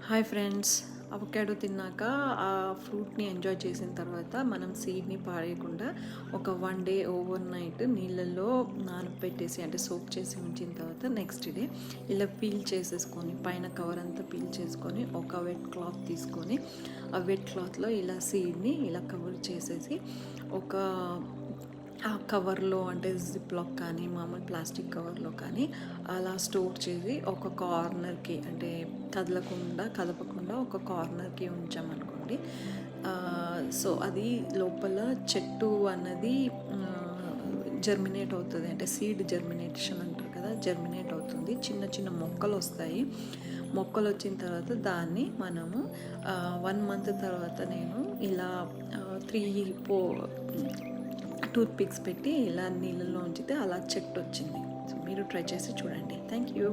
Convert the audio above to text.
Hi friends, avocado తిన్నాక ఆ ఫ్రూట్ని enjoy చేసిన తర్వాత మనం సీడ్ని పారేయకుండా ఒక 1 డే ఓవర్ నైట్ నీళ్ళల్లో నానబెట్టేసి అంటే సోక్ చేసి ఉంచిన తర్వాత నెక్స్ట్ డే ఇలా పీల్ చేసేసుకొని పైన కవర్ అంతా పీల్ చేసుకొని ఒక వెట్ క్లాత్ తీసుకొని ఆ వెట్ క్లాత్లో ఇలా సీడ్ని ఇలా కవర్ చేసేసి ఒక ఆ కవర్లో అంటే జిప్లాక్ కానీ మామూలు ప్లాస్టిక్ కవర్లో కానీ అలా స్టోర్ చేసి ఒక కార్నర్కి అంటే కదపకుండా ఒక కార్నర్కి ఉంచామనుకోండి. సో అది లోపల చెట్టు అన్నది జర్మినేట్ అవుతుంది, అంటే సీడ్ జర్మినేషన్ అంటారు కదా, జర్మినేట్ అవుతుంది. చిన్న చిన్న మొక్కలు వస్తాయి. మొక్కలు వచ్చిన తర్వాత దాన్ని మనము 1 month తర్వాత నేను ఇలా 3-4 టూత్ పిక్స్ పెట్టి ఇలా నీళ్ళల్లో ఉంచితే అలా చెట్టు వచ్చింది. సో మీరు ట్రై చేసి చూడండి. Thank you.